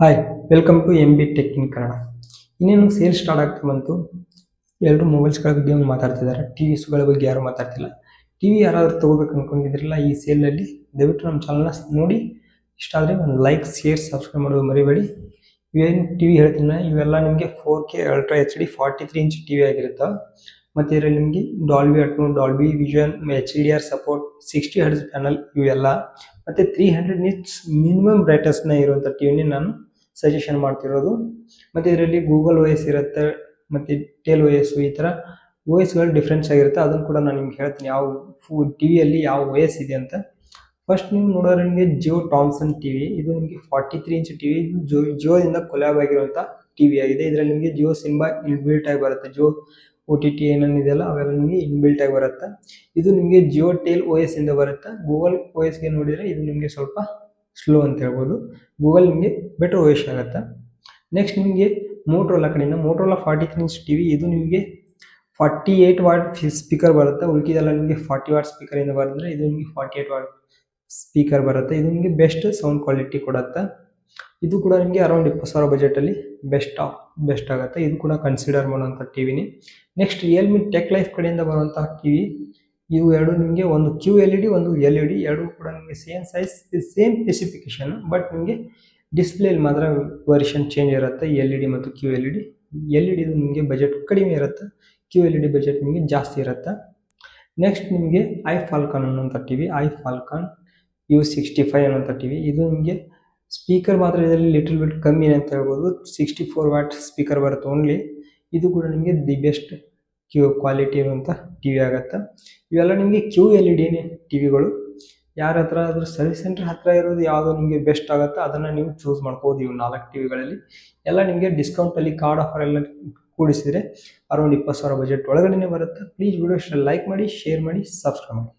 Hi welcome to M B tech in Kannada. ಇನ್ನೇನು sale start ಆಗ್ತಾ ಬಂತು. ಎಲ್ಲರೂ ಮೊಬೈಲ್ಸ್ಗಳ ಬಗ್ಗೆ ಒಂದು ಮಾತಾಡ್ತಿದ್ದಾರೆ, ಟಿ ವಿಸ್ಗಳ ಬಗ್ಗೆ ಯಾರು ಮಾತಾಡ್ತಿಲ್ಲ. ಟಿ ವಿ ಯಾರಾದರೂ ತೊಗೋಬೇಕು ಅಂದ್ಕೊಂಡಿದ್ರಲ್ಲ ಈ ಸೇಲಲ್ಲಿ, ದಯವಿಟ್ಟು ನಮ್ಮ ಚಾನಲ್ನ ನೋಡಿ. ಇಷ್ಟ ಆದರೆ ಒಂದು ಲೈಕ್, ಶೇರ್, ಸಬ್ಸ್ಕ್ರೈಬ್ ಮಾಡೋದು ಮರಿಬೇಡಿ. ಇವೇನು ಟಿ ವಿ ಹೇಳ್ತೀನಿ ಇವೆಲ್ಲ ನಿಮಗೆ 4K ultra HD 43 inch T V ಆಗಿರುತ್ತೆ. ಮತ್ತು ಇದರಲ್ಲಿ ನಿಮಗೆ Dolby Atmos, Dolby Vision, HDR support, 60 Hz panel ಇವೆಲ್ಲ, ಮತ್ತು 300 ನಿಟ್ಸ್ ಮಿನಿಮಮ್ ಬ್ರೈಟ್ನೆಸ್ನ ಇರುವಂಥ ಟಿವಿನೇ ನಾನು ಸಜೆಷನ್ ಮಾಡ್ತಿರೋದು. ಮತ್ತು ಇದರಲ್ಲಿ ಗೂಗಲ್ OS ಇರುತ್ತೆ, ಮತ್ತು ಟೇಲ್ OS, ಈ ಥರ OSಗಳು ಡಿಫ್ರೆನ್ಸ್ ಆಗಿರುತ್ತೆ. ಅದನ್ನು ಕೂಡ ನಾನು ನಿಮ್ಗೆ ಹೇಳ್ತೀನಿ ಯಾವ ಟಿ ವಿಯಲ್ಲಿ ಯಾವ OS ಇದೆ ಅಂತ. ಫಸ್ಟ್ ನೀವು ನೋಡೋದ್ರೆ ನಿಮಗೆ ಜಿಯೋ ಥಾಮ್ಸನ್ ಟಿ ವಿ, ಇದು ನಿಮಗೆ 43 ಇಂಚ್ ಟಿ ವಿ. ಇದು ಜಿಯೋದಿಂದ ಕೊಲ್ಯಾಬ್ ಆಗಿರುವಂಥ ಟಿ ವಿ ಆಗಿದೆ. ಇದರಲ್ಲಿ ನಿಮಗೆ ಜಿಯೋ ಸಿನಿಮಾ ಇನ್ಬಿಲ್ಟ್ ಆಗಿ ಬರುತ್ತೆ. ಜಿಯೋ OTT ಏನೇನಿದೆಯಲ್ಲ ಅವೆಲ್ಲ ನಿಮಗೆ ಇನ್ಬಿಲ್ಟ್ ಆಗಿ ಬರುತ್ತೆ. ಇದು ನಿಮಗೆ ಜಿಯೋ ಟೇಲ್ OS ಇಂದ ಬರುತ್ತೆ. ಗೂಗಲ್ OSಗೆ ನೋಡಿದರೆ ಇದು ನಿಮಗೆ ಸ್ವಲ್ಪ ಸ್ಲೋ ಅಂತ ಹೇಳ್ಬೋದು. ಗೂಗಲ್ ನಿಮಗೆ ಬೆಟರ್ OS ಆಗುತ್ತೆ. ನೆಕ್ಸ್ಟ್ ನಿಮಗೆ ಮೋಟ್ರೋಲಾ ಕಡೆಯಿಂದ ಮೋಟ್ರೋಲಾ 43 ಇಂಚ್ ಟಿ ವಿ, ಇದು ನಿಮಗೆ 48 ವಾಟ್ ಸ್ಪೀಕರ್ ಬರುತ್ತೆ. ಉಳಿಕಿದೆಲ್ಲ ನಿಮಗೆ 40 ವಾಟ್ ಸ್ಪೀಕರಿಂದ ಬರೆದ್ರೆ ಇದು ನಿಮಗೆ 48 ವಾಟ್ ಸ್ಪೀಕರ್ ಬರುತ್ತೆ. ಇದು ನಿಮಗೆ ಬೆಸ್ಟ್ ಸೌಂಡ್ ಕ್ವಾಲಿಟಿ ಕೊಡುತ್ತೆ. ಇದು ಕೂಡ ನಿಮಗೆ ಅರೌಂಡ್ 20,000 ಬಜೆಟಲ್ಲಿ ಬೆಸ್ಟ್ ಆಗುತ್ತೆ. ಇದು ಕೂಡ ಕನ್ಸಿಡರ್ ಮಾಡುವಂಥ ಟಿ ವಿನೇ. ನೆಕ್ಸ್ಟ್ ರಿಯಲ್ಮಿ ಟೆಕ್ ಲೈಫ್ ಕಡೆಯಿಂದ ಬರುವಂಥ ಟಿ ವಿ, ಇವು ಎರಡು ನಿಮಗೆ ಒಂದು QLED, ಒಂದು LED, ಎರಡೂ ಕೂಡ ನಿಮಗೆ same size, same specification, but ನಿಮಗೆ ಡಿಸ್ಪ್ಲೇಲಿ ಮಾತ್ರ ವರ್ಷನ್ ಚೇಂಜ್ ಇರುತ್ತೆ. LED ಮತ್ತು QLED. LED ಇದು ನಿಮಗೆ ಬಜೆಟ್ ಕಡಿಮೆ ಇರುತ್ತೆ, QLED ಬಜೆಟ್ ನಿಮಗೆ ಜಾಸ್ತಿ ಇರುತ್ತೆ. ನೆಕ್ಸ್ಟ್ ನಿಮಗೆ iFalcon ಅನ್ನೋಂಥ ಟಿ ವಿ, iFalcon U65 ಅನ್ನೋಂಥ ಟಿ ವಿ. ಇದು ನಿಮಗೆ ಸ್ಪೀಕರ್ ಮಾತ್ರ ಇದರಲ್ಲಿ ಲಿಟಲ್ ಬಿಟ್ ಕಮ್ಮಿ ಅಂತ ಹೇಳ್ಬೋದು. 64 ವಾಟ್ ಸ್ಪೀಕರ್ ಬರುತ್ತೆ ಓನ್ಲಿ. ಇದು ಕೂಡ ನಿಮಗೆ ದಿ ಬೆಸ್ಟ್ ಕ್ವಾಲಿಟಿ ಇರುವಂಥ ಟಿ ವಿ ಆಗುತ್ತೆ. ಇವೆಲ್ಲ ನಿಮಗೆ QLED ಟಿ ವಿಗಳು. ಯಾರ ಹತ್ರ ಅದ್ರ ಸರ್ವಿಸ್ ಸೆಂಟರ್ ಹತ್ತಿರ ಇರೋದು ಯಾವುದೋ ನಿಮಗೆ ಬೆಸ್ಟ್ ಆಗುತ್ತೆ ಅದನ್ನು ನೀವು ಚೂಸ್ ಮಾಡ್ಬೋದು. ಇವು 4 ಟಿ ವಿಗಳಲ್ಲಿ ಎಲ್ಲ ನಿಮಗೆ ಡಿಸ್ಕೌಂಟಲ್ಲಿ ಕಾರ್ಡ್ ಆಫರ್ ಎಲ್ಲ ಕೂಡಿಸಿದರೆ ಅರೌಂಡ್ 20,000 ಬಜೆಟ್ ಒಳಗಡೆ ಬರುತ್ತೆ. ಪ್ಲೀಸ್ ವಿಡಿಯೋ ಲೈಕ್ ಮಾಡಿ, ಶೇರ್ ಮಾಡಿ, ಸಬ್ಸ್ಕ್ರೈಬ್ ಮಾಡಿ.